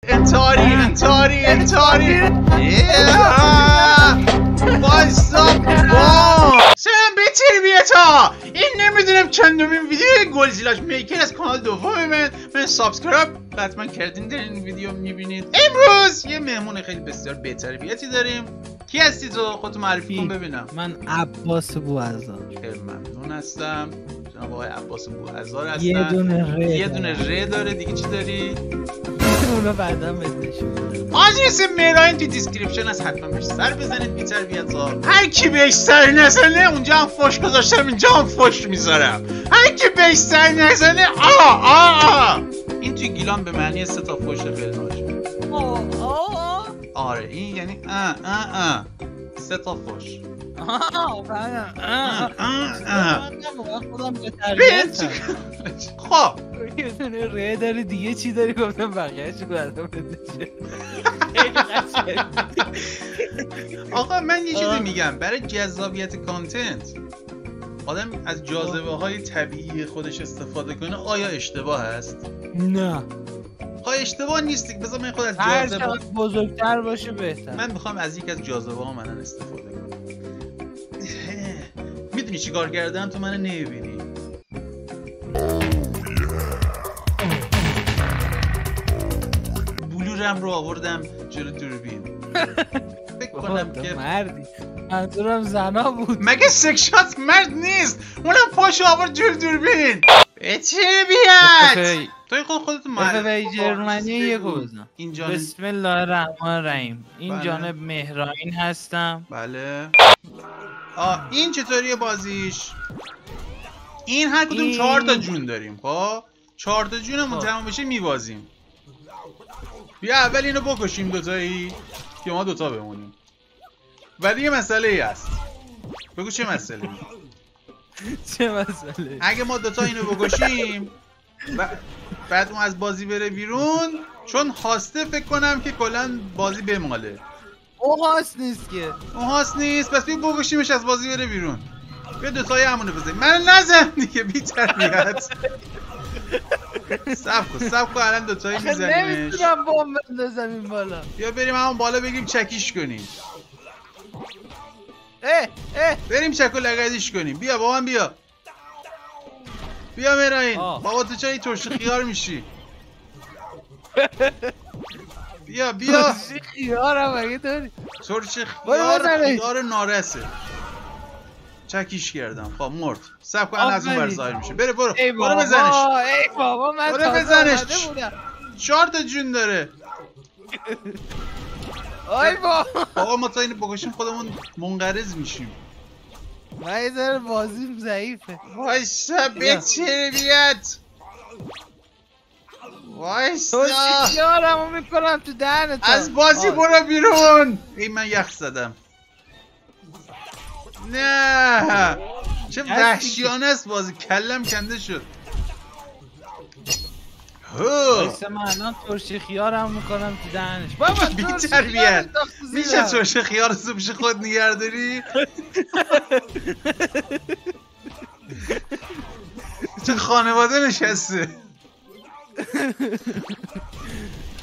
انتاری وایسا سلام به تربیتا. این نمیدونم چندمین ویدیو گلزیلاش میکر از کانال دوم من سابسکرایب حتما کردین در این ویدیو میبینید. امروز یه مهمون خیلی بسیار به تربیتی داریم. کی هستی تو؟ خودتو معرفی کن ببینم. من عباس بوعزار. خیلی ممنون هستم. جناب آقای عباس بوعزار هستن. یه دونه ر داره. دیگه چی داری؟ اونو بعدا بهتون. آدرس مهراین تو دیسکریپشن هست، حتما بهش سر بزنید. بی تربیت‌ها هر کی بهش سر نزنه اونجا هم فوش گذاشتم، اینجا هم فوش میذارم. هر کی بهش سر نزنه این توی گیلان به معنی 3 تا فوش خیلی ناشه. آره این یعنی 3 تا فوش. خب یه دونه ره داری، دیگه چی داری؟ گفتم بقیه چی بعدا بده. آقا من یه چیزی میگم، برای جذابیت کانتنت آدم از جاذبه های طبیعی خودش استفاده کنه. آیا اشتباه هست؟ نه اشتباه نیست. بذار من خود از هر جاذبه چقدر بزرگتر باشه بهتر. من میخوام از یک از جاذبه ها من استفاده کنم. میدونی چی کار کردم تو منو نمیبینی؟ بلورم رو آوردم جلو دوربین. فکر کنم که مردی. منظورم زنا بود. مگه سکشات مرد نیست؟ اونم پاشو آورد جلو دوربین. به چه بیاد؟ توی خودت معرفی جرمنی یکو بزن. این جانب بسم الله الرحمن الرحیم. این جانب مهراین هستم. بله. این چطوریه بازیش؟ این هر کدوم 4 تا جون داریم. خب 4 تا جونمون تمام بشه میبازیم. بیا اول اینو بکشیم دوتایی که ما دوتا بمونیم. ولی یه مسئله ای هست. بگو چه مسئله ای؟ چه مسئله؟ اگه ما دوتا اینو بکشیم بعد اون از بازی بره بیرون، چون هاسته فکر کنم که کلا بازی بماله. اون هاست نیست که. اون هاست نیست. پس بیا بکشیمش از بازی بره بیرون. بیا دوتایی همونو بزنیم. من نزن دیگه بی تربیت. سب کن الان دوتایی میزنیمش. نمیتونم بام بندازم این بالا. بیا بریم همون بالا بگیم چکیش کنیم. بریم چک و لگدیش کنیم. بیا با من بیا. بیا مهراین. بابا تو چرا این ترش خیار میشی؟ بیا ترش خیارم اگه داری. ترش خیار نارسه. چکیش کردم. خب مرد. سب کن از اون ور ظاهر میشه. برو بزنش. ای بابا من برو بزنش. 4 تا جون داره. ای بابا ما تا اینو بکشیم خودمون منقرض میشیم. من یه ذره بازیم ضعیفه. وایسا به تربیت. وایسا یارمو میکنم تو دهنت. از بازی برو بیرون. ای من یخ زدم. نه چه وحشیانه است بازی. کلم کنده شد. وایسا من الان ترش خیارم میکنم تو دهنش. بابا بی تربیت. میشه ترش خیار رو پیش خود نگهداری؟ چه خانواده نشسته.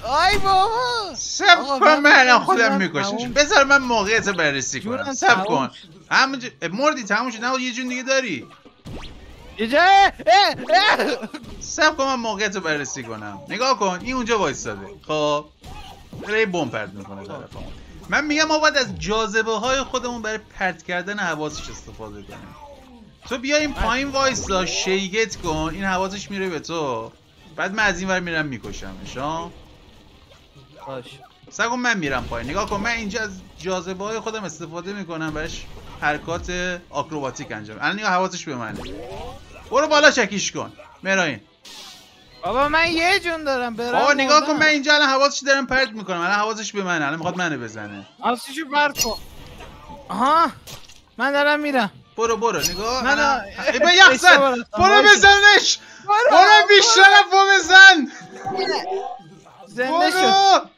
آی بابا سب کن من الان خودم میکشمش. بذار من موقعیت بررسی کنم. سب کن همونجا مردی تموم شد. نه یه جون دیگه داری. یه جا سب کن من موقعیت بررسی کنم. نگاه کن این اونجا وایستاده. خب داره بمب پرت میکنه طرفمون. من میگم ما باید از جاذبه های خودمون برای پرت کردن حواسش استفاده کنیم. تو بیا این پایین وایسا شیگت کن. این حواسش میره به تو. بعد من از این ور میرم میکشمش. باش سب کن من میرم پایین. نگاه کن من اینجا از جاذبه های خودم استفاده میکنم براش حرکات آکروباتیک انجام. الان نگاه حواسش به منه. برو بالا چکیش کن مهراین. بابا من یه جون دارم برم. بابا نگاه کن من اینجا الان حواسش دارم پرت میکنم. الان حواسش به منه. الان میخواد منو بزنه. حواسشو پرت کن. آها من دارم میرم. برو نگاه. الان با یخ زد. برو بزنش. برو بیشترف بزن. زنده شد.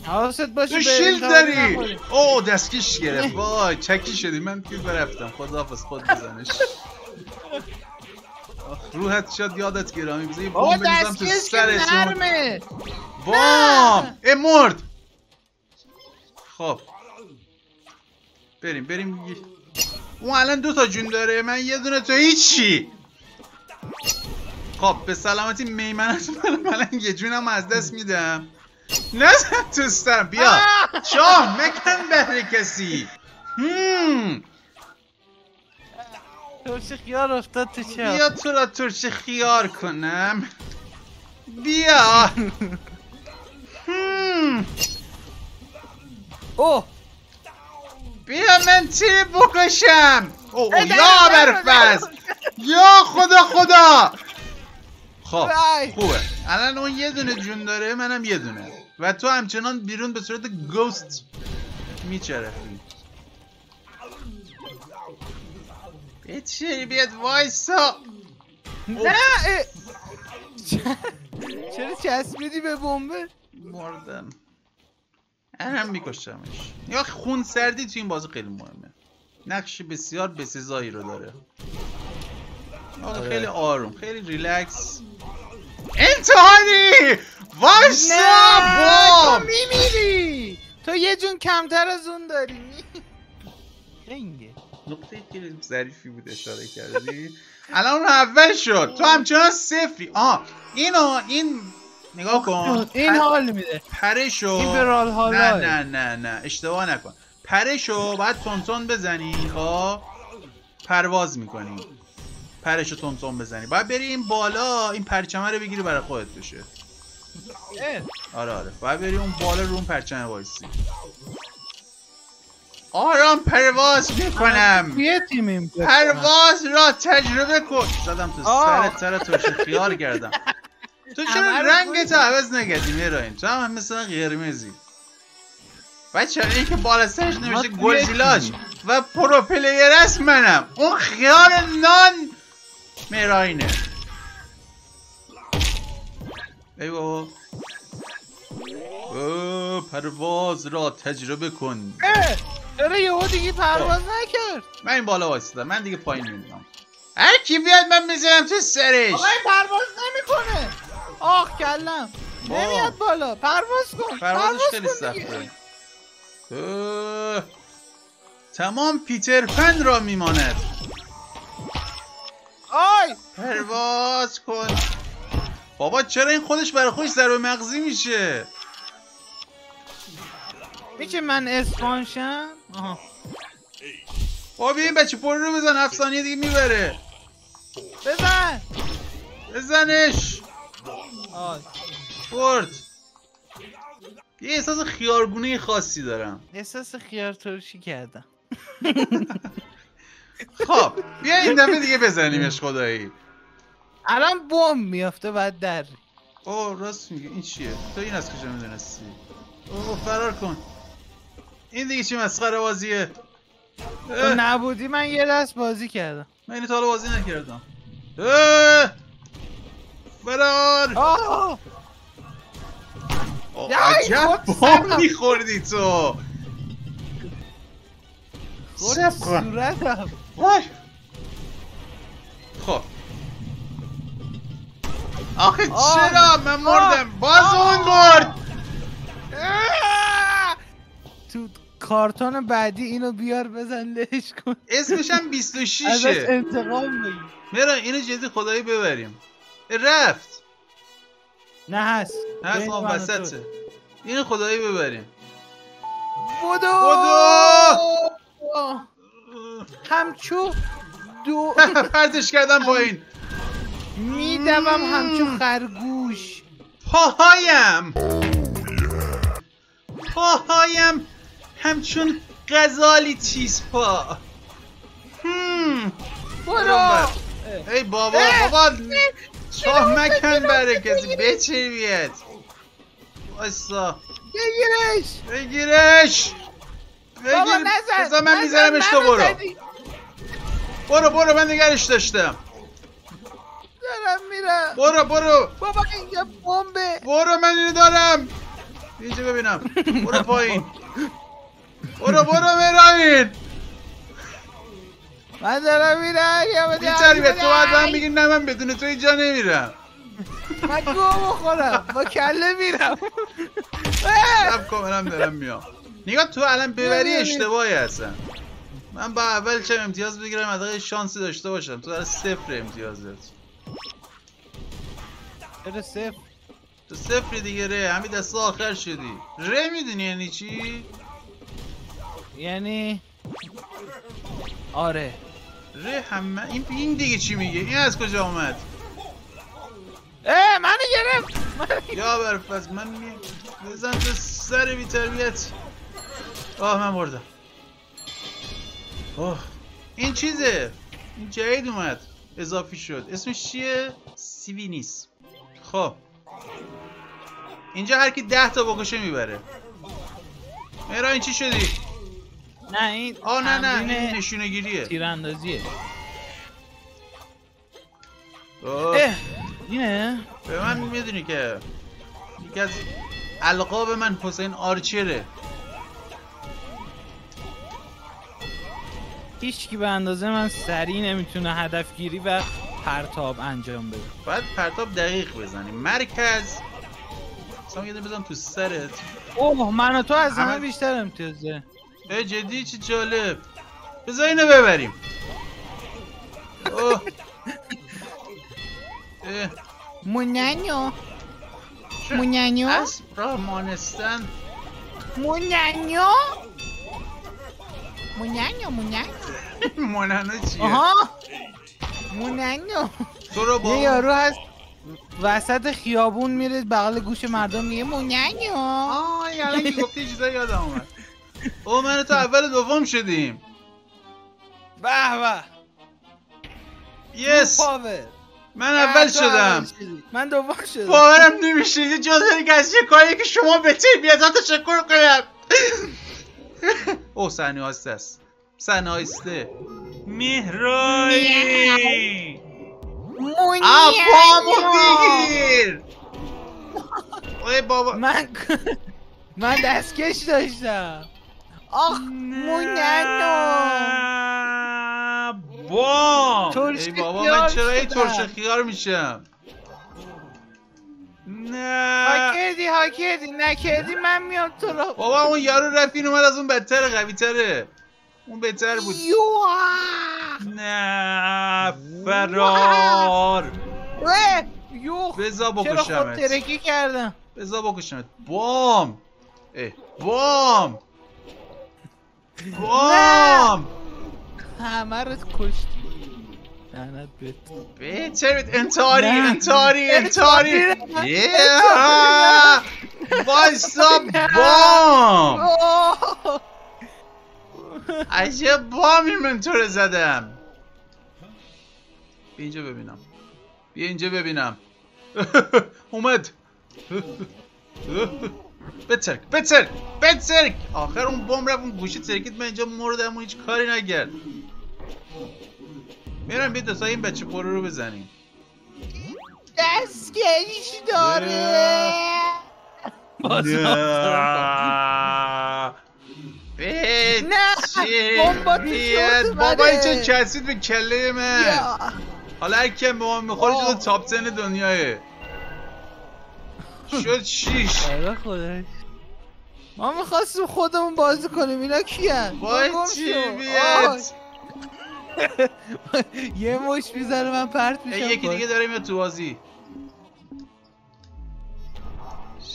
حواست باشه تو شیلد داری. اوه دستکش گرفت. وای چکی شدی. من که برفتم. خداحافظ. خود بزنش. روحت شاد یادت گرامی. بذار یه بمب بزنم تو سرتون. بام مرد. خب بریم اون الان 2 تا جون داره، من یه دونه، تو هیچی. خب به سلامتی میمنت. من الان یه جونم از دست میدم. نزن تو سر. بیا شاه مکن بهر کسی. ترش خیار افتاد تو چه؟ بیا تو را ترش خیار کنم. بیا. اوه بیا من تیر بکشم. یا برفز. یا خدا. خب خوبه. الان اون یه دونه جون داره، منم یه دونه، و تو همچنان بیرون به صورت گوست میچرخی. بیاد وایسا. نه چرا چسبیدی به بمبه؟ مردم. الان میکشمش. یا خون سردی تو این بازی خیلی مهمه. نقش بسیار بسزایی رو داره. خیلی آروم، خیلی ریلکس. انتحاری وایسا. تو میمیری. تو یه جون کمتر از اون داری. خنگه. نقطه خیلی ظریفی بود اشاره کردی. الان اون اول شد، تو همچنان صفری. این نگاه کن. این حال میده. پرشو این برال حالای. نه اشتباه نکن. پرشو باید تونتون بزنی. خب پرواز میکنی، پرشو تونتون بزنی، باید بری این بالا، این پرچمه رو بگیری برای خودت بشه. آره باید بری اون بالا رو اون پرچمه وایسی. آرام پرواز میکنم. پرواز را تجربه کن. زدم تو سر ترش خیار کردم. تو چرا رنگت عوض نکردی میراین؟ تو هم مثلا قرمزی. بچه این که بالا سرش نمیشه گلزیلاش و پرو پلیر است منم. اون خیار نان میراینه. ای بابا. پرواز را تجربه کن. چرا یهو دیگه پرواز نکرد؟ من این بالا وایسادم، من دیگه پایین میمونم. هر کی بیاد من میذارم تو سرش. آقا این پرواز نمیکنه. آخ کلم نمیاد بالا. پرواز کن. پروازش خیلی سخته. تمام پیتر پن را میماند. آی پرواز کن. بابا چرا این خودش برای خودش ضربه مغزی میشه؟ میشه من اسپانشم؟ بابا این بچه پر رو بزن، 7 ثانیه دیگه میبره. بزنش. برد. یه احساس خیارگونه خاصی دارم. احساس خیار ترشی کردم. خب بیا این دفعه دیگه بزنیمش خدایی. الان بمب میافته بعد در. راست میگه. این چیه؟ تو این از کجا میدونستی؟ فرار کن. این دیگه چی مسخره بازیه؟ تو نبودی من یه دست بازی کردم. من اینو تا حالا بازی نکردم. فرار. عجب بام میخوردی تو. خورد صورتم. خب آخه چرا من مردم؟ باز اون مرد. تو کارتون بعدی اینو بیار بزن لهش کن. اسمش هم 26ه. ازش انتقام بگیر. میرا اینو جدی خدایی ببریم. رفت. نه هست آن وسطه. اینو خدایی ببریم. بودو همچو دو پرتش کردم پایین. میدوم همچو خرگوش. پاهایم همچون غزالی تیز پا. برو. ای بابا چاه مکن برای کسی. بچه بیاد. وایسا بگیرش. بابا نزن. بذار من میزنمش. تو برو من نگرش داشتم. دارم میرم. برو بابا اینجا بمبه. برو من اینو دارم. اینجا ببینم. برو پایین. برو میراین. من دارم میرم. بیتری به تو باید من بگیر. نه من بدون تو اینجا نمیرم. من گو بخورم با کله میرم. سب کن منم دارم میام. نگاه تو الان ببری اشتباهی هستن. من با اول چه امتیاز بگیرم حداقل شانسی داشته باشم. تو در 0 امتیازت. چرا 0؟ تو 0 دیگه ره. همین دست آخر شدی. ره میدونی یعنی چی؟ یعنی آره ره همه این دیگه چی میگه؟ این از کجا اومد؟ منو گرفت. یا برفت من بزن تو سر بی تربیت. من بردم. این چیزه. این جدید اومد. اضافی شد. اسمش چیه؟ سیوینیس. خب اینجا هر کی 10 تا بکشه میبره. مهران این چی شدی؟ نه این نه این نشونه گیریه. تیراندازیه. اینه؟ به من میدونی که یکی از القاب من حسین آرچره. هیچکی به اندازه من سریع نمیتونه هدفگیری و پرتاب انجام بده. باید پرتاب دقیق بزنی. مرکز مثلا یه بزن تو سرت. من و تو از همه بیشتر امتیازه. جدی چی جالب. بذار اینو ببریم. مونانیو اسب را مانستن. مونانیو چیه؟ مونانیو تو رو با یه یارو هست وسط خیابون میره بغل گوش مردم میگه مونانیو. الان که گفتی چیزا یادم اومد. من تو اول دوم شدیم. به به. یس من اول شدم. من دوم شدم. باورم نمیشه. یه جا داری که از یه کاری که شما بهتر بیازم تشکر کنم. صحنه آسته است. صحنه آسته. مهرانی پامو بگیر. بابا من دستکش داشتم. مونانو ای بابا من چرا این ترش خیار میشم؟ نه هاکردی نکردی من میام تو رو. بابا اون یارو رفین اومد از اون بدتره قوی تره. اون بهتر بود. نه فرار. بذار بکشمت. چرا خود ترکی کردم؟ بذار بکشمت. بام همه رو کشتی. لعنت بهت. انتاری. وایسا بام. عجب بامی من تو رو زدم. بیا اینجا ببینم. اومد. بترک. آخر اون بم رفت اون گوشی ترکید. من اینجا مردم و هیچ کاری نکرد. میرم بیا دوستای این بچه پرو رو بزنیم. دستکش داره. نه بابا این چه کسید به کله من. حالا هر کم به ما میخوره جدا تاپ 10 دنیاه. شد 6. ما میخواستیم خودمون بازی کنیم. اینا کیه؟ وای چی بیاد. یه مش میزنه من پرت میشم. یکی دیگه داره میاد تو بازی.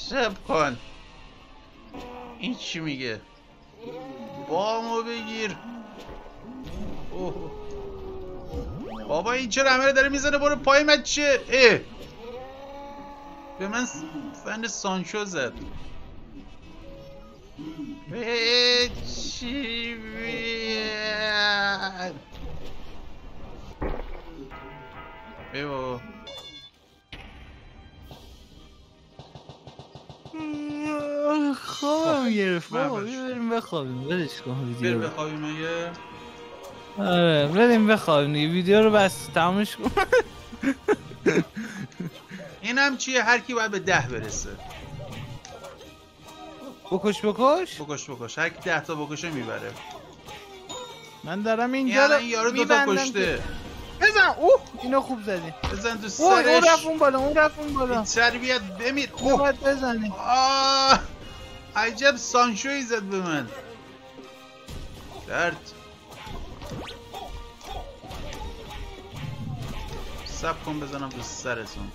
شب کن. این چی میگه؟ بامو بگیر. بابا این چرا همه داره میزنه برو پای من چه؟ به من فن سانشو زد. چی بیاد؟ بابا خوابم گرفت. بریم بخوابیم. ولش کن ویدیو رو. بخوابیم مگه؟ آره بریم بخوابیم دیگه. ویدیو رو بس تمامش کن. این هم چیه؟ هر کی باید به 10 برسه. بکش هر کی 10 تا بکشه میبره. من دارم اینجا این یارو 2 تا کشته. بزن. اوه اینو خوب زدی. بزن تو اوه اون سرش. رفت اون بالا، اون رفت اون بالا. تربیت بمیر. اینو باید بزنی. آه عجب سانشوی زد به من. درد. سب کن بزنم تو سرتون.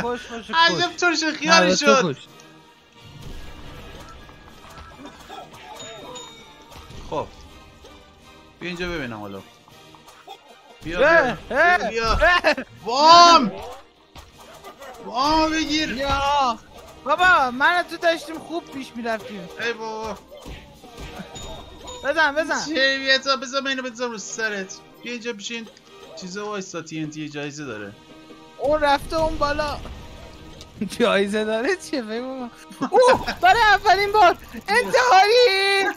خوش عجب ترش خیاری شد. خب بیا اینجا ببینم حالا. بیا بام بگیر. یا بابا من تو داشتیم خوب پیش میرفتیم. ای بابا بزن چه بیتا بزن اینو بزن رو سرت. بیا اینجا بشین. چیزا وایستا TNT جایزه داره. اون رفته اون بالا. جایزه داره چیه بابا؟ اوه برای اولین بار انتحاری.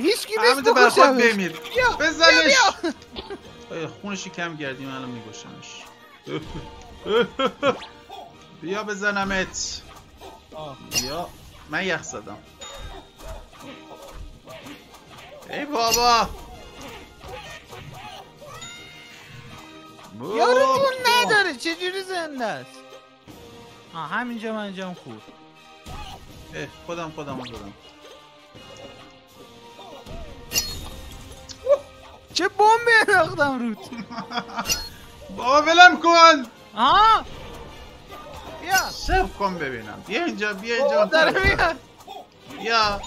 هیچ کی نیست بکشمش. بمیر. بزنش. خونشی کم کردی من الان میگوشمش. بیا بزنمت. بیا من یخ زدم. ای بابا یارو جون نداره چجوری زنده است. همینجا من جام خورد. خودم زدم. چه بمبی انداختم روت. بابا ولم کن. بیا سب کن ببینم. بیا اینجا داره میاد.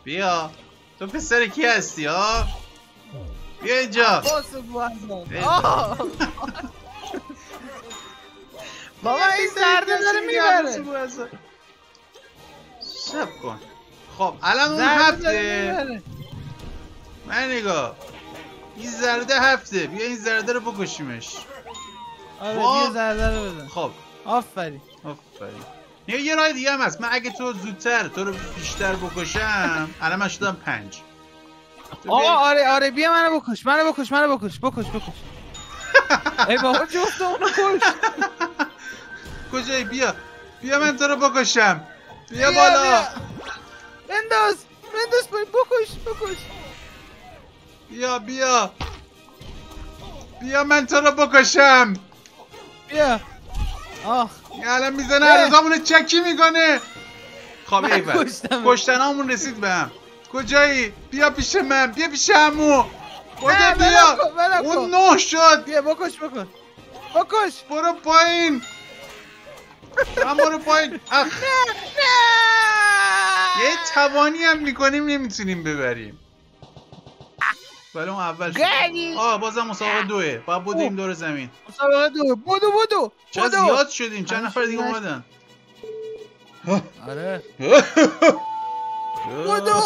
بیا تو پسر کی هستی ها؟ بیا اینجا. بابا این زرده داره میبره. سب کن. خب الان اون هفته. من نگاه این زرده هفته. بیا این زرده رو بکشیمش. بیا زرده رو بزن. خب آفرین. یه راه دیگه هم هست. من اگه تو زودتر تو رو بیشتر بکشم الان من شدم 5. آره بیا منو بکش. ای بابا جفت اونو کش. کجایی؟ بیا من تو رو بکشم. بیا بالا. بنداز بکش. بیا من تو رو بکشم. بیا. الان میزنه عرضامونو چکی میکنه. خب ایول کشتنامون رسید به هم. کجایی؟ بیا پیش من. بیا پیش عمو. بیا اون 9 شد. بیا بکش. برو پایین. برو پایین. یه توانی هم میکنیم نمیتونیم ببریم. ولی اون اول شد. بازم مسابقه 2. باید بودیم دور زمین. مسابقه 2. بودو. چه زیاد شدیم. چند نفر دیگه اومدن. آره. بودو.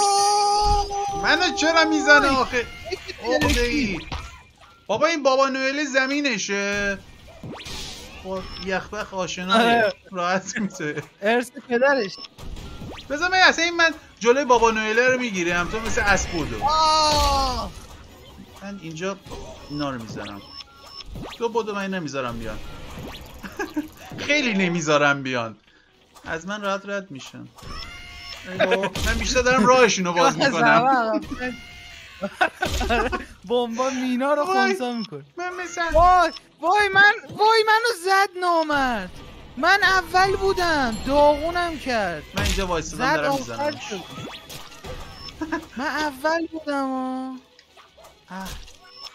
منو چرا میزنه آخه؟ عقده‌ای. بابا این بابا نوئل زمینشه. یخبخ آشنایه. راحت میشه. ارث پدرش. بذار من جلوی بابا نوئله رو میگیرم. تو مثل اسب بودو. من اینجا اینا رو میزنم. تو بودو من نمیذارم بیان. خیلی نمیذارم بیان. از من راحت میشن. من بیشتر دارم راهشونو باز میکنم. بمبا مینا رو خونسا میکنه. من مثلا وای منو زد نامرد. من اول بودم داغونم کرد. من اینجا وایسادم دارم میزنم. من اول بودم.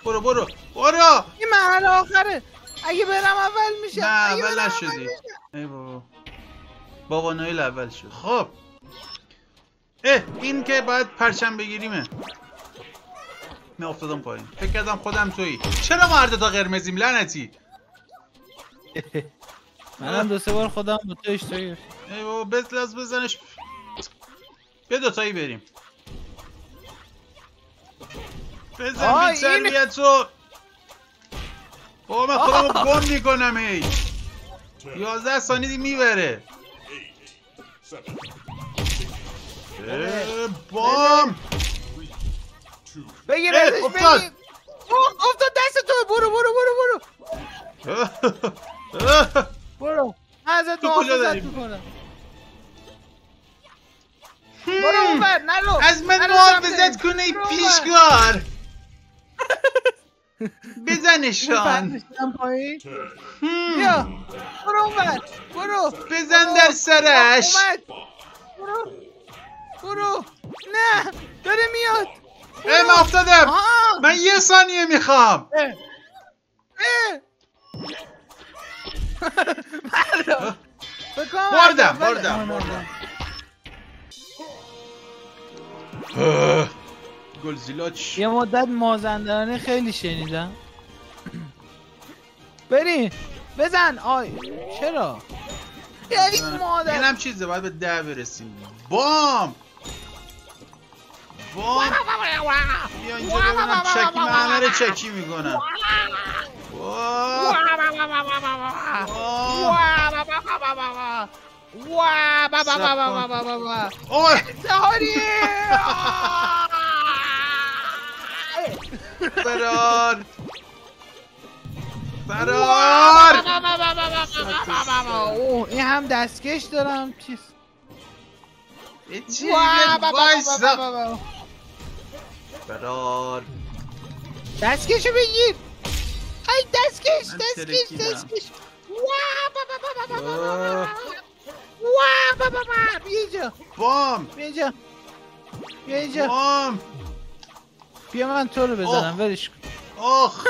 برو این مرحله آخره. اگه برم اول میشه. نه اول نشدی. ای بابا نوئل اول شد. خب این که باید پرچم بگیریمه. من افتادم پایین. فکر کردم خودم تویی. چرا ما هر دو تا قرمزیم لعنتی؟ منم 2-3 بار خودم با تو اشتباهی. ای بابا بزنش. بیا دوتایی بریم. بزن بی تربیتو. بابا من خودمو گم میکنم. 11 ثانیه دیگه میبره. بام بگیر ازش. افتاد دست تو. برو ازت محافظت میکنم. برو اونور نرو از من نرو محافظت سمتش. کنه ای برو اونور. پیشکار. بزنشان. بندشم پایین بیا برو اونور برو بزن در سرش. اومد برو برو نه داره میاد ای من افتادم. آها. من 1 ثانیه میخوام. بردم. گلزیلاچ. یه مدت مازندرانی خیلی شنیدم. بریم بزن. آی چرا؟ یک مادر. اینم چیزه باید به 10 برسیم. بام. بیا اینجا ببینم چکی من همه رو چکی میکنم. فرار این هم دستکش دارم چیز. وایسا. فرار. دستکشو بگیر. ای دستکش من دستکش ترکیدم. دستکش. بیا اینجا بام. بیا اینجا بیا اینجا بام. بیا من تو رو بزنم ولش کن. آخ.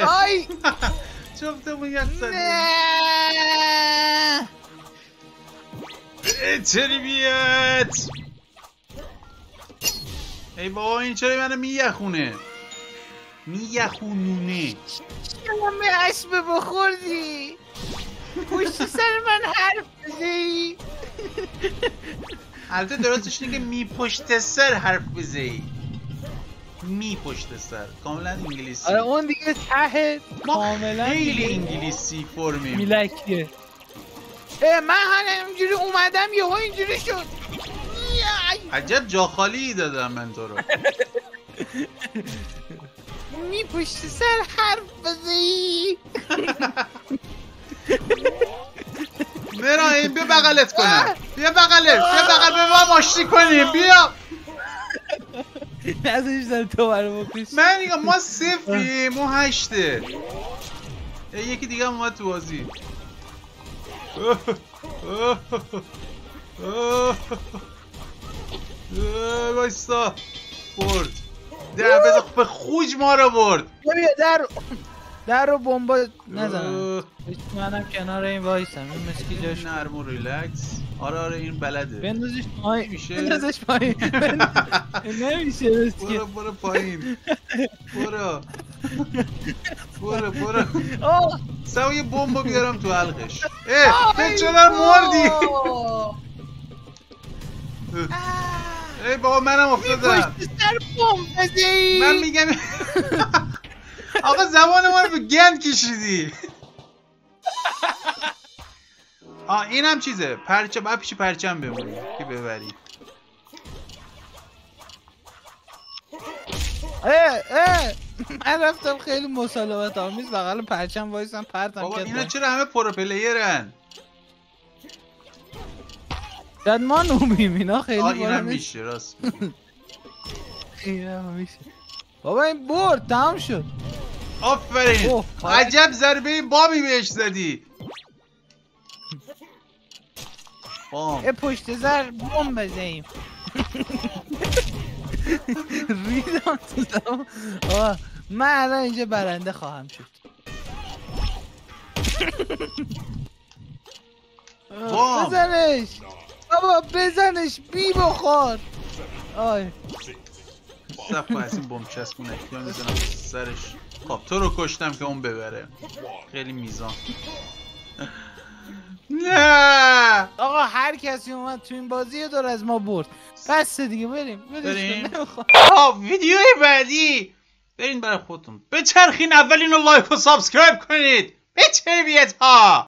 آی جفتمون یک سر. نه تربیت. ای بابا این چرا منو میخونه؟ میخونونه. چرا به اسب بخوردی؟ پشت سر من حرف بزنی؟ البته درستش اینه که می پشت سر حرف بزنی. می پشت سر کاملا انگلیسی. آره اون دیگه ته کاملا خیلی انگلیسی فرمیم. میلکیه. من همینجوری اومدم یهو اینجوری شد. عجب جا خالی دادم من تو رو. می پشت سر حرف بزنی. مرایم بیا بغلت کنم. بیا بغل به ما ماشتی کنیم. بیا نذاشتن تو برو بکش. من دیگه ما 0 ما 8. یکی دیگه هم اومد تو بازی. وایستا. برد. بذار به خوج ما رو برد. بیا در رو بمبا نزنم. منم کنار این وایسم. این مسکی جاش نرم و ریلکس. آره این بلده. بندازش پایین. میشه. بندازش پایین. نمیشه مسکی. برو پایین. برو. سو یه بمب بیارم تو حلقش. به چرا مردی؟ ای بابا منم افتادم. پشت سر بمب بزنی. من میگم آقا زبان ما رو به گند کشیدی. این هم چیزه پرچم. باید پیش پرچم بمونی که ببری. من رفتم خیلی مسالمت آمیز بغل پرچم وایسم پرتم بابا کرد. اینا چرا همه پرو پلیرن؟ شاید ما نوبیم اینا خیلی اینم میشه راست. اینم میشه. بابا این برد تمام شد. آفرین. عجب ضربه بامی بهش زدی. بام. پشت سر بمب بزنیم. ریدم تو دم. من الان اینجا برنده خواهم شد. بزنش بابا بزنش بی بخور. آی صف کن از این بمب چسبونه یا میزنم سرش. خب تو رو کشتم که اون ببره. خیلی میزان. نه آقا هر کسی اومد تو این بازی یه دور از ما برد. بس دیگه بریم. ویدیوی بعدی برین برای خودتون بچرخین. اول اینو لایک و سابسکرایب کنید. به تربیت ها.